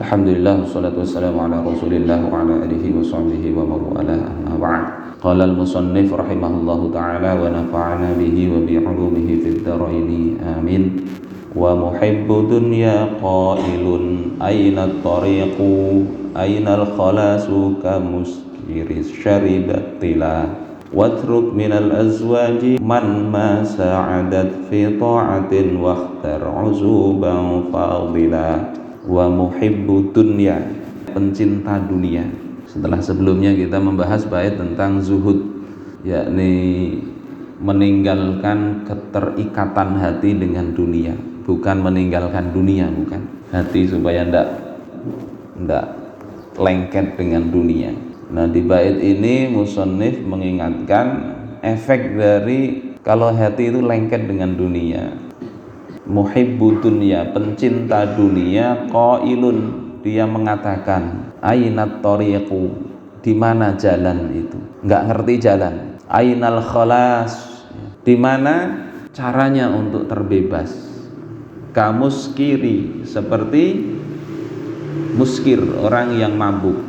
Alhamdulillah wassalatu wassalamu ala Rasulillah wa ala alihi wa sahbihi wa mawalah amma ba'd. Qala al-musannif rahimahullahu ta'ala wa nafa'ana bihi wa bi 'ulumihi fid dharaini amin. Wa muhibbu dunya qailun aina at-tariqu aina al-khalasu ka muskiris syaribat tila watruk minal azwaji man ma sa'adat fi ta'atin wakhtar 'uzuban fadila. Wa muhibbu dunya, pencinta dunia. Setelah sebelumnya kita membahas bait tentang zuhud, yakni meninggalkan keterikatan hati dengan dunia, bukan meninggalkan dunia, bukan hati supaya ndak lengket dengan dunia. Nah, di bait ini musannif mengingatkan efek dari kalau hati itu lengket dengan dunia. Muhibbu dunya, pencinta dunia, qailun, dia mengatakan ainat tariqu, di mana jalan itu, enggak ngerti jalan. Ainal khalas, di mana caranya untuk terbebas. Kamuskiri, seperti muskir, orang yang mabuk.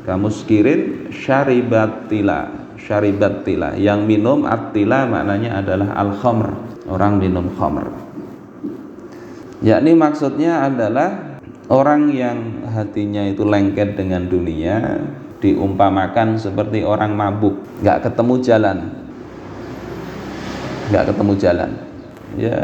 Kamuskirin syaribat tila, yang minum at-tila maknanya adalah al-khamr, orang minum khamr. Yakni maksudnya adalah orang yang hatinya itu lengket dengan dunia diumpamakan seperti orang mabuk, nggak ketemu jalan, ya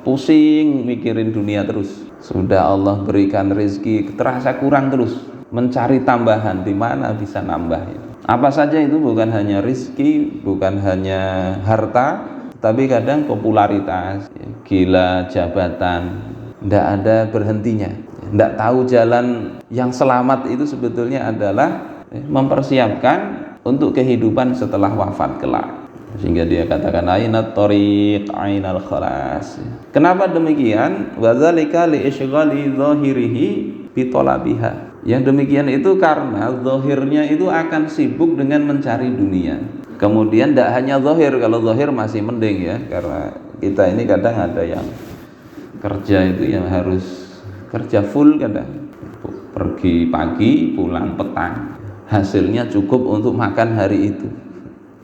pusing mikirin dunia terus. Sudah Allah berikan rezeki terasa kurang terus, mencari tambahan, di mana bisa nambah itu. Apa saja itu, bukan hanya rezeki, bukan hanya harta, tapi kadang popularitas, gila, jabatan, tidak ada berhentinya. Tidak tahu jalan yang selamat itu sebetulnya adalah mempersiapkan untuk kehidupan setelah wafat kelak. Sehingga dia katakan ainat thariq ainal khalas. Kenapa demikian? Wa dzalika li isyghali dzahirihi bi talabiha. Yang demikian itu karena zahirnya itu akan sibuk dengan mencari dunia. Kemudian tidak hanya zahir, kalau zahir masih mending ya, karena kita ini kadang ada yang kerja itu yang harus kerja full, kadang pergi pagi pulang petang, hasilnya cukup untuk makan hari itu.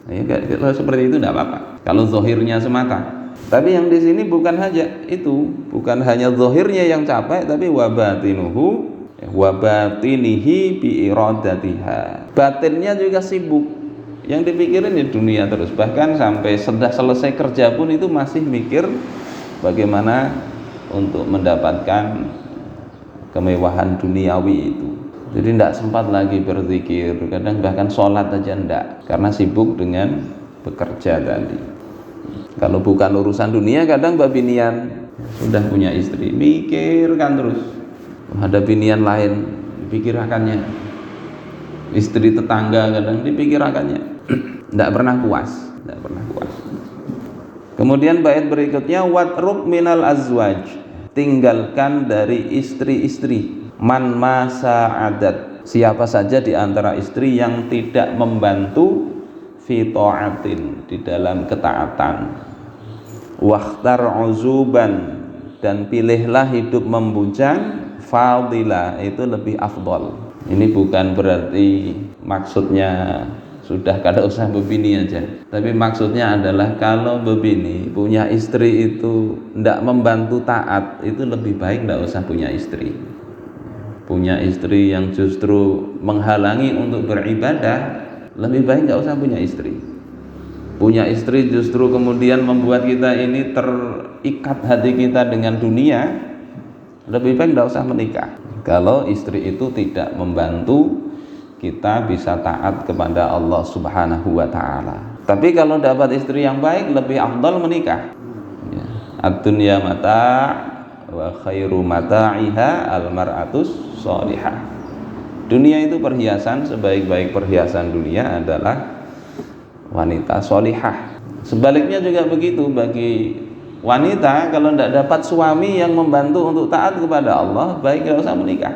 Ya, kalau seperti itu tidak apa-apa kalau zahirnya semata. Tapi yang di sini bukan hanya itu, bukan hanya zahirnya yang capek, tapi wabatinuhu wabatinihi bi iradatiha, batinnya juga sibuk, yang dipikirin ya dunia terus. Bahkan sampai sudah selesai kerja pun itu masih mikir bagaimana untuk mendapatkan kemewahan duniawi itu. Jadi tidak sempat lagi berzikir, kadang bahkan sholat aja tidak, karena sibuk dengan bekerja tadi. Kalau bukan urusan dunia, kadang babinian sudah punya istri, mikirkan terus, ada binian lain dipikirkannya, istri tetangga kadang dipikirkannya, tidak pernah puas. Kemudian bait berikutnya, watruk minal azwaj, tinggalkan dari istri-istri, man masa adat, siapa saja di antara istri yang tidak membantu fi ta'atin, di dalam ketaatan, wakhtar uzuban, dan pilihlah hidup membujang, fadilah, itu lebih afdol. Ini bukan berarti maksudnya sudah kada usah bebini aja, tapi maksudnya adalah kalau bebini punya istri itu tidak membantu taat, itu lebih baik tidak usah punya istri. Punya istri yang justru menghalangi untuk beribadah, lebih baik nggak usah punya istri. Punya istri justru kemudian membuat kita ini terikat hati kita dengan dunia, lebih baik nggak usah menikah. Kalau istri itu tidak membantu kita bisa taat kepada Allah Subhanahu wa ta'ala. Tapi kalau dapat istri yang baik, lebih afdal menikah. Ya. Ad-dunya mata' wa khairu mata'iha al-mar'atus sholihah. Dunia itu perhiasan, sebaik-baik perhiasan dunia adalah wanita sholihah. Sebaliknya juga begitu bagi wanita, kalau tidak dapat suami yang membantu untuk taat kepada Allah, baik tidak usah menikah.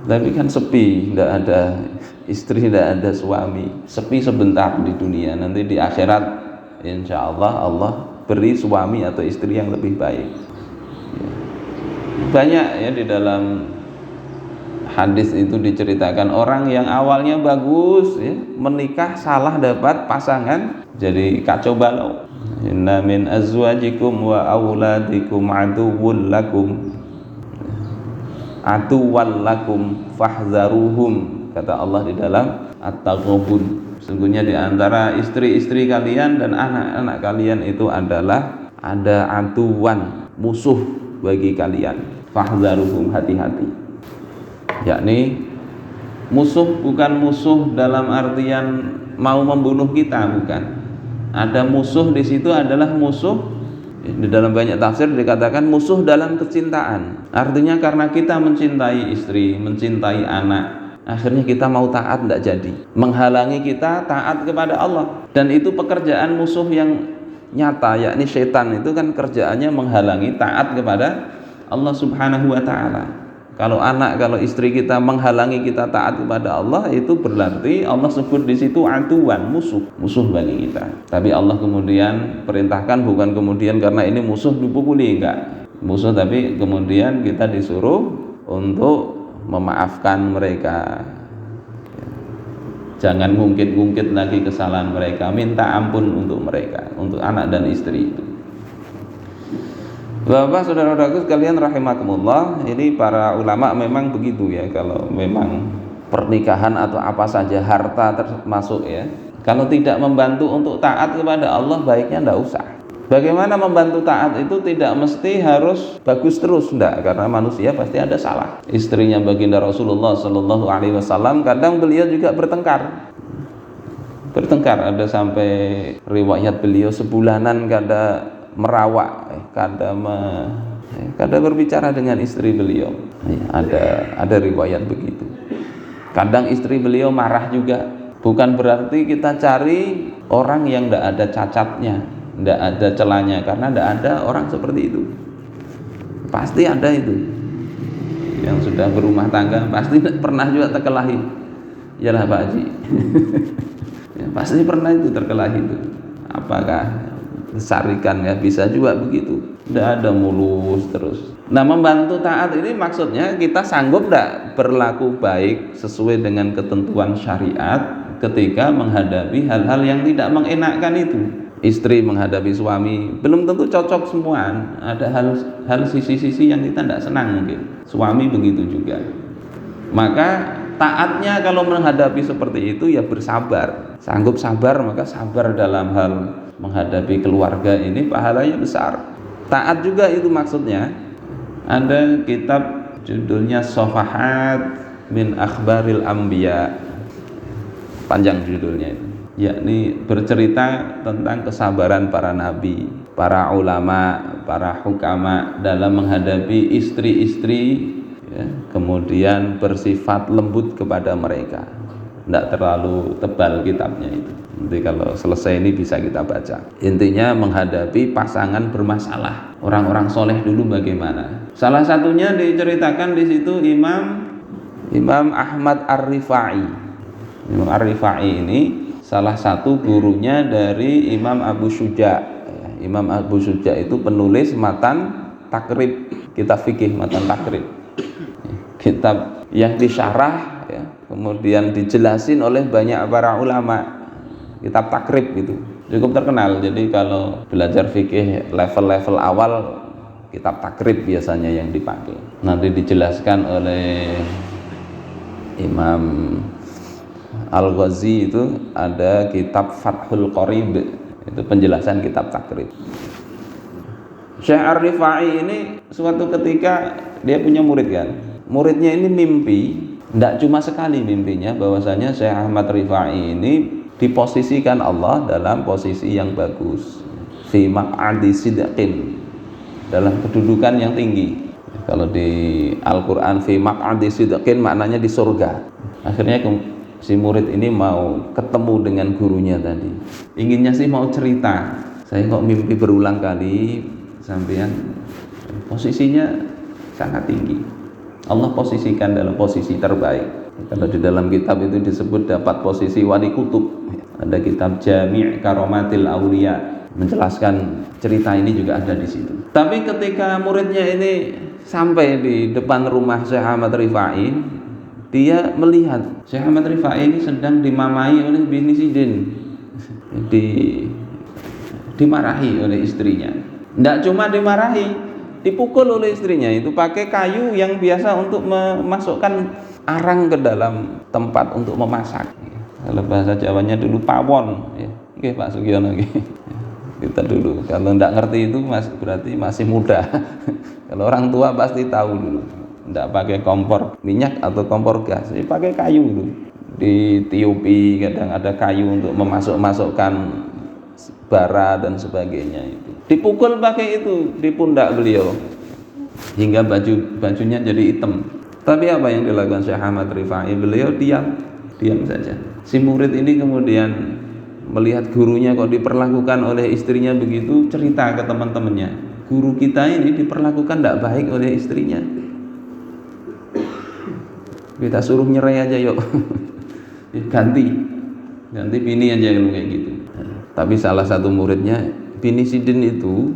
Tapi kan sepi, tidak ada istri, tidak ada suami, sepi sebentar di dunia. Nanti di akhirat insya Allah Allah beri suami atau istri yang lebih baik. Banyak ya di dalam hadis itu diceritakan orang yang awalnya bagus ya, menikah salah dapat pasangan jadi kacau balau. Inna min azwajikum wa auladikum aduwwul lakum fahzaruhum, kata Allah di dalam At-Taghabun. Sesungguhnya di antara istri-istri kalian dan anak-anak kalian itu adalah ada aduwan, musuh bagi kalian. Fahzaruhum, hati-hati. Yakni musuh bukan musuh dalam artian mau membunuh kita, bukan. Ada musuh di situ adalah musuh, di dalam banyak tafsir dikatakan musuh dalam kecintaan. Artinya karena kita mencintai istri, mencintai anak, akhirnya kita mau taat tidak jadi, menghalangi kita taat kepada Allah. Dan itu pekerjaan musuh yang nyata, yakni setan itu kan kerjaannya menghalangi taat kepada Allah Subhanahu wa ta'ala. Kalau anak, kalau istri kita menghalangi kita taat kepada Allah, itu berarti Allah sebut di situ aduan, musuh bagi kita. Tapi Allah kemudian perintahkan bukan kemudian karena ini musuh dipukuli, enggak. Musuh tapi kemudian kita disuruh untuk memaafkan mereka. Jangan ngungkit-ngungkit lagi kesalahan mereka, minta ampun untuk mereka, untuk anak dan istri itu. Bapak, saudara-saudaraku sekalian rahimakumullah, ini para ulama memang begitu ya, kalau memang pernikahan atau apa saja harta termasuk ya, kalau tidak membantu untuk taat kepada Allah baiknya tidak usah. Bagaimana membantu taat itu tidak mesti harus bagus terus, enggak, karena manusia pasti ada salah. Istrinya baginda Rasulullah Shallallahu Alaihi Wasallam kadang beliau juga bertengkar, ada sampai riwayat beliau sebulanan kada merawak, kada berbicara dengan istri beliau. Ada riwayat begitu. Kadang istri beliau marah juga. Bukan berarti kita cari orang yang tidak ada cacatnya, tidak ada celahnya, karena tidak ada orang seperti itu. Pasti ada itu yang sudah berumah tangga, pasti pernah juga terkelahi. Yalah Pak Haji. Ya, pasti pernah itu terkelahi itu. Apakah sarikan ya, bisa juga begitu, tidak ada mulus terus. Nah, membantu taat ini maksudnya kita sanggup tidak berlaku baik sesuai dengan ketentuan syariat ketika menghadapi hal-hal yang tidak mengenakkan itu. Istri menghadapi suami belum tentu cocok semua, ada hal sisi-sisi yang kita tidak senang mungkin. Suami begitu juga. Maka taatnya kalau menghadapi seperti itu ya bersabar, sanggup sabar, maka sabar dalam hal menghadapi keluarga ini pahalanya besar. Taat juga itu maksudnya. Ada kitab judulnya Safahat min Akhbaril Anbiya, panjang judulnya itu, yakni bercerita tentang kesabaran para nabi, para ulama, para hukama dalam menghadapi istri-istri ya, kemudian bersifat lembut kepada mereka. Tidak terlalu tebal kitabnya itu. Nanti kalau selesai ini bisa kita baca. Intinya menghadapi pasangan bermasalah. Orang-orang soleh dulu bagaimana? Salah satunya diceritakan di situ Imam Ahmad Ar-Rifai. Imam Ar-Rifai ini salah satu gurunya dari Imam Abu Syuja. Imam Abu Syuja itu penulis matan takrib, kitab fikih matan takrib. Kitab yang disyarah ya, kemudian dijelasin oleh banyak para ulama, kitab takrib itu cukup terkenal. Jadi kalau belajar fikih level-level awal, kitab takrib biasanya yang dipakai. Nanti dijelaskan oleh Imam Al-Ghazi itu ada kitab Fathul Qorib, itu penjelasan kitab takrib. Syekh Ar-Rifai ini suatu ketika dia punya murid kan. Muridnya ini mimpi, tidak cuma sekali mimpinya, bahwasanya Syekh Ahmad Rifai ini diposisikan Allah dalam posisi yang bagus, fi maq'adi sidqin, dalam kedudukan yang tinggi. Kalau di Al-Quran fi maq'adi sidqin maknanya di surga. Akhirnya si murid ini mau ketemu dengan gurunya tadi. Inginnya sih mau cerita, saya kok mimpi berulang kali sampean posisinya sangat tinggi. Allah posisikan dalam posisi terbaik. Kalau di dalam kitab itu disebut dapat posisi wali kutub. Ada kitab Jami' Karomatil Aulia menjelaskan cerita ini juga ada di situ. Tapi ketika muridnya ini sampai di depan rumah Syekh Ahmad Rifai, dia melihat Syekh Ahmad Rifai ini sedang dimamai oleh bini Sidin, dimarahi oleh istrinya. Tidak cuma dimarahi, dipukul oleh istrinya, itu pakai kayu yang biasa untuk memasukkan arang ke dalam tempat untuk memasak. Kalau bahasa Jawanya dulu pawon, ya. Oke Pak Sugiono, kita dulu kalau tidak ngerti itu berarti masih muda. Kalau orang tua pasti tahu dulu, tidak pakai kompor minyak atau kompor gas, pakai kayu itu, ditiupi, kadang ada kayu untuk memasukkan bara dan sebagainya. Itu dipukul pakai itu di pundak beliau hingga bajunya jadi hitam. Tapi apa yang dilakukan Syekh Ahmad Rifai? Beliau diam saja. Si murid ini kemudian melihat gurunya kok diperlakukan oleh istrinya begitu, cerita ke teman-temannya, guru kita ini diperlakukan tidak baik oleh istrinya, kita suruh nyerai aja yuk. ganti bini aja kalau kayak gitu. Tapi salah satu muridnya, bini Sidin itu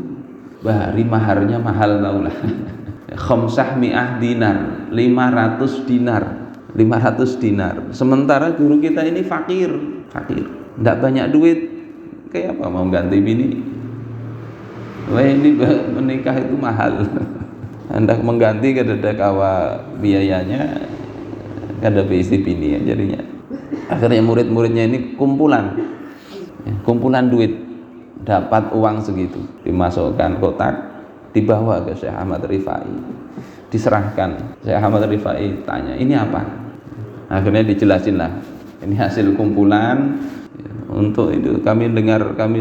bahari maharnya mahal, tau lah. Khamsah mi'ah dinar, 500 dinar. Sementara guru kita ini fakir, tidak banyak duit, kayak apa mau ganti bini? Wah, ini menikah itu mahal. Hendak mengganti kada kawa biayanya, kada isi bini ya jadinya. Akhirnya murid-muridnya ini kumpulan duit, dapat uang segitu, dimasukkan kotak, dibawa ke Syekh Ahmad Rifai, diserahkan. Syekh Ahmad Rifai tanya, ini apa? Akhirnya dijelasin lah, ini hasil kumpulan untuk itu, kami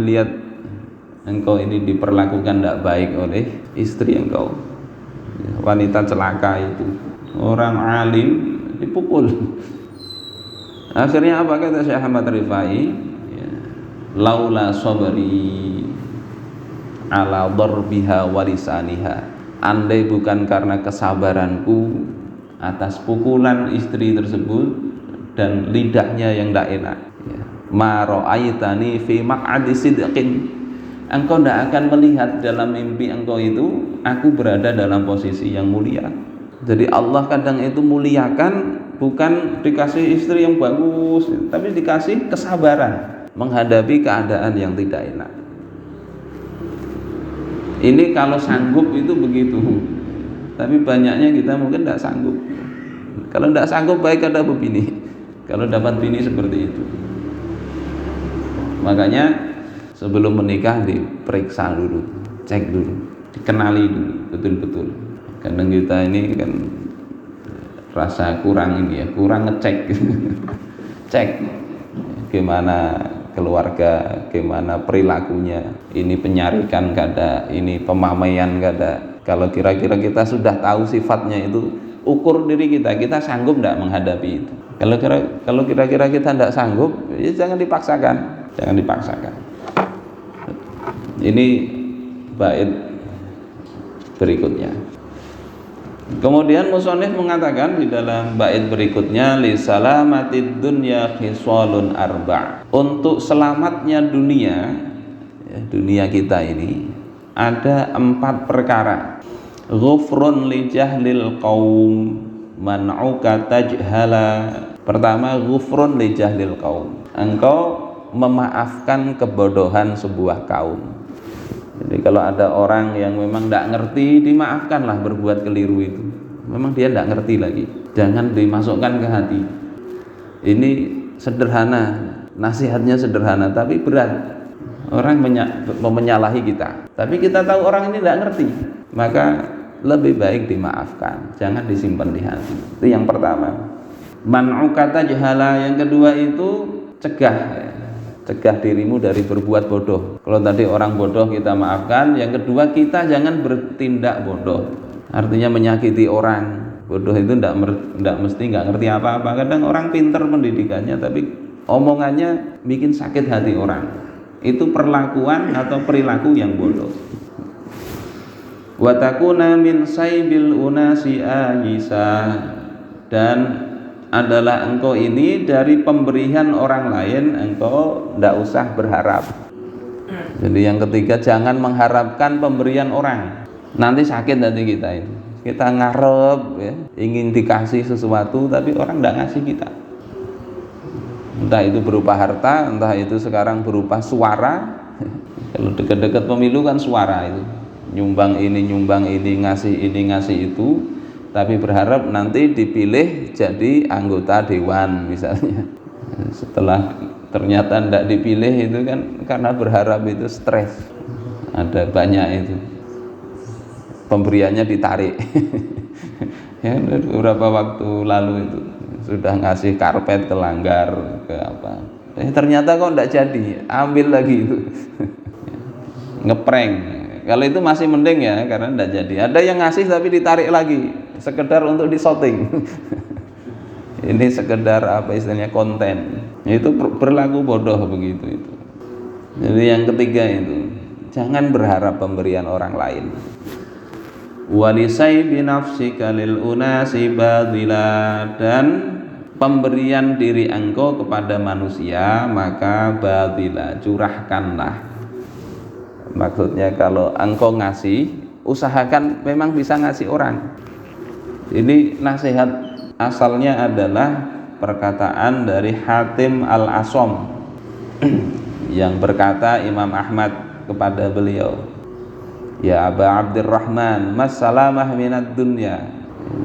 lihat engkau ini diperlakukan tidak baik oleh istri engkau, wanita celaka itu, orang alim dipukul. Akhirnya apa kata Syekh Ahmad Rifai? Laula sabri ala darbiha warisaniha, andai bukan karena kesabaranku atas pukulan istri tersebut dan lidahnya yang tidak enak, ma ra'aitani fi maq'adi sidqin, engkau tidak akan melihat dalam mimpi engkau itu aku berada dalam posisi yang mulia. Jadi Allah kadang itu muliakan bukan dikasih istri yang bagus, tapi dikasih kesabaran menghadapi keadaan yang tidak enak. Ini kalau sanggup itu begitu, tapi banyaknya kita mungkin tidak sanggup. Kalau tidak sanggup baik ada bini, kalau dapat bini seperti itu. Makanya sebelum menikah diperiksa dulu, cek dulu, dikenali dulu betul-betul. Kadang kita ini kan rasa kurang ini ya, kurang ngecek. Cek gimana keluarga, gimana perilakunya, ini penyarikan kada, ini pemamaian kada. Kalau kira-kira kita sudah tahu sifatnya itu, ukur diri kita sanggup tidak menghadapi itu. Kalau kira-kira kita tidak sanggup, ya jangan dipaksakan. Ini bait berikutnya. Kemudian musannif mengatakan di dalam bait berikutnya, li salamatid dunya khisalun arba'. Untuk selamatnya dunia, ya, dunia kita ini ada 4 perkara. Ghufrun li jahlil qaum man'uka tajhala. Pertama, ghufrun li jahlil qaum. Engkau memaafkan kebodohan sebuah kaum. Jadi kalau ada orang yang memang tidak ngerti, dimaafkanlah berbuat keliru itu. Memang dia tidak ngerti lagi, jangan dimasukkan ke hati. Ini sederhana, nasihatnya sederhana tapi berat. Orang menyalahi kita, tapi kita tahu orang ini tidak ngerti, maka lebih baik dimaafkan, jangan disimpan di hati. Itu yang pertama. Man'uka tajhala. Yang kedua itu cegah dirimu dari berbuat bodoh. Kalau tadi orang bodoh kita maafkan, yang kedua kita jangan bertindak bodoh. Artinya menyakiti orang. Bodoh itu tidak mesti nggak ngerti apa-apa. Kadang orang pinter pendidikannya tapi omongannya bikin sakit hati orang. Itu perlakuan atau perilaku yang bodoh. Wa takuna min saibil unasi ayisa, dan adalah engkau ini dari pemberian orang lain, engkau tidak usah berharap. Jadi yang ketiga, jangan mengharapkan pemberian orang, nanti sakit hati kita itu. kita ngarep ya, ingin dikasih sesuatu tapi orang tidak ngasih kita, entah itu berupa harta, entah itu sekarang berupa suara. Kalau dekat-dekat pemilu kan suara itu, nyumbang ini, ngasih itu, tapi berharap nanti dipilih jadi anggota dewan misalnya. Setelah ternyata tidak dipilih itu kan karena berharap itu stres, ada banyak itu pemberiannya ditarik. Ya, beberapa waktu lalu itu sudah ngasih karpet ke Langgar ke apa, ternyata kok tidak jadi, ambil lagi itu. Ngeprank. Kalau itu masih mending ya, karena tidak jadi. Ada yang ngasih tapi ditarik lagi, sekedar untuk disoting. Ini sekedar apa istilahnya konten. Itu berlaku bodoh begitu itu. Jadi yang ketiga itu, jangan berharap pemberian orang lain. Walisai binafsika lil unasi badila, dan pemberian diri engkau kepada manusia maka badila, curahkanlah. Maksudnya kalau engkau ngasih, usahakan memang bisa ngasih orang. Ini nasihat asalnya adalah perkataan dari Hatim al-Asom yang berkata Imam Ahmad kepada beliau, ya Aba Abdurrahman, mas salamah minad dunya.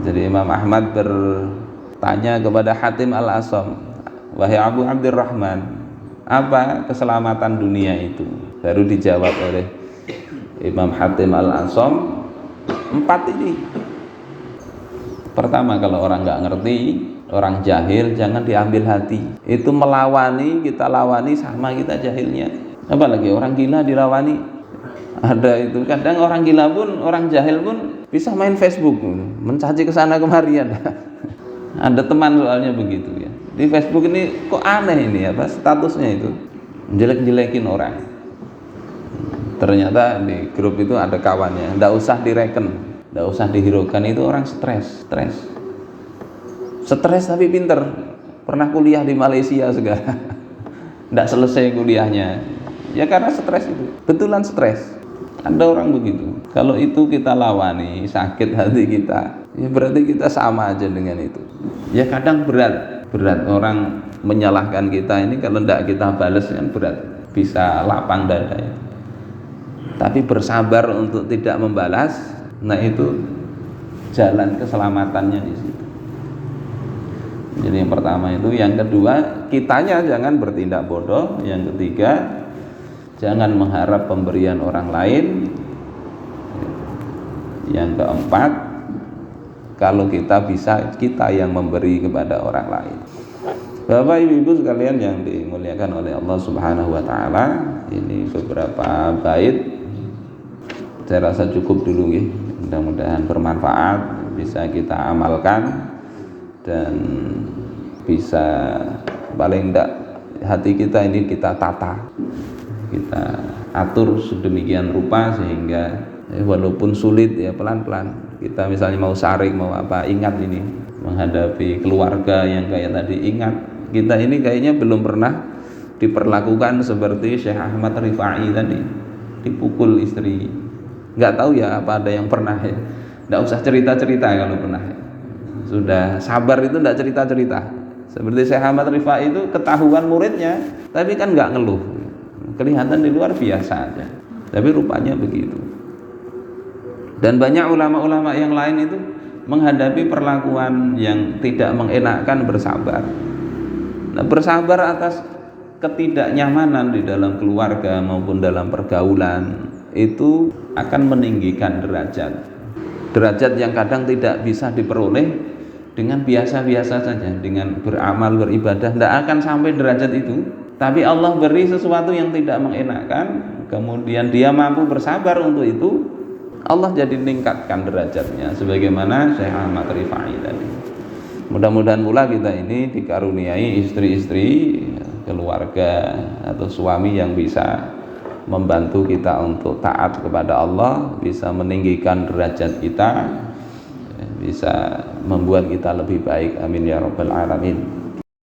Jadi Imam Ahmad bertanya kepada Hatim al-Asom, wahai Abu Abdurrahman, apa keselamatan dunia itu? Baru dijawab oleh Imam Hatim al-Asom, 4 ini. Pertama, kalau orang nggak ngerti, orang jahil, jangan diambil hati. Itu melawani, kita lawani sama kita jahilnya. Apalagi orang gila dilawani. Ada itu, kadang orang gila pun, orang jahil pun bisa main Facebook, mencaci ke sana kemari. Ada teman soalnya begitu ya. Di Facebook ini kok aneh ini apa statusnya itu, jelek-jelekin orang. Ternyata di grup itu ada kawannya, nggak usah direken, nggak usah dihiraukan, itu orang stres tapi pinter, pernah kuliah di Malaysia segala, nggak selesai kuliahnya, ya karena stres itu, betulan stres. Ada orang begitu. Kalau itu kita lawani, sakit hati kita, ya berarti kita sama aja dengan itu. Ya kadang berat orang menyalahkan kita ini, kalau tidak kita balas kan berat, bisa lapang dada ya. Tapi bersabar untuk tidak membalas, nah itu jalan keselamatannya di situ. Jadi yang pertama itu, yang kedua kitanya jangan bertindak bodoh, yang ketiga jangan mengharap pemberian orang lain, yang keempat kalau kita bisa, kita yang memberi kepada orang lain. Bapak Ibu sekalian yang dimuliakan oleh Allah Subhanahu wa taala, ini beberapa bait saya rasa cukup dulu ya. Mudah-mudahan bermanfaat, bisa kita amalkan dan bisa paling tidak hati kita ini kita tata, kita atur sedemikian rupa sehingga walaupun sulit ya pelan-pelan. Kita misalnya mau syarik mau apa, ingat ini menghadapi keluarga yang kayak tadi, ingat kita ini kayaknya belum pernah diperlakukan seperti Syekh Ahmad Rifai tadi, dipukul istri. Nggak tahu ya apa ada yang pernah ya, nggak usah cerita-cerita kalau pernah ya. Sudah sabar itu nggak cerita-cerita. Seperti Syekh Ahmad Rifai itu ketahuan muridnya tapi kan nggak ngeluh, kelihatan di luar biasa aja, tapi rupanya begitu. Dan banyak ulama-ulama yang lain itu menghadapi perlakuan yang tidak mengenakkan bersabar. Nah, bersabar atas ketidaknyamanan di dalam keluarga maupun dalam pergaulan itu akan meninggikan derajat yang kadang tidak bisa diperoleh dengan biasa-biasa saja, dengan beramal beribadah tidak akan sampai derajat itu. Tapi Allah beri sesuatu yang tidak mengenakkan, kemudian dia mampu bersabar untuk itu, Allah jadi meningkatkan derajatnya sebagaimana Syekh Ahmad Rifai tadi. Mudah-mudahan pula kita ini dikaruniai istri-istri, keluarga atau suami yang bisa membantu kita untuk taat kepada Allah, bisa meninggikan derajat kita, bisa membuat kita lebih baik. Amin ya rabbal alamin.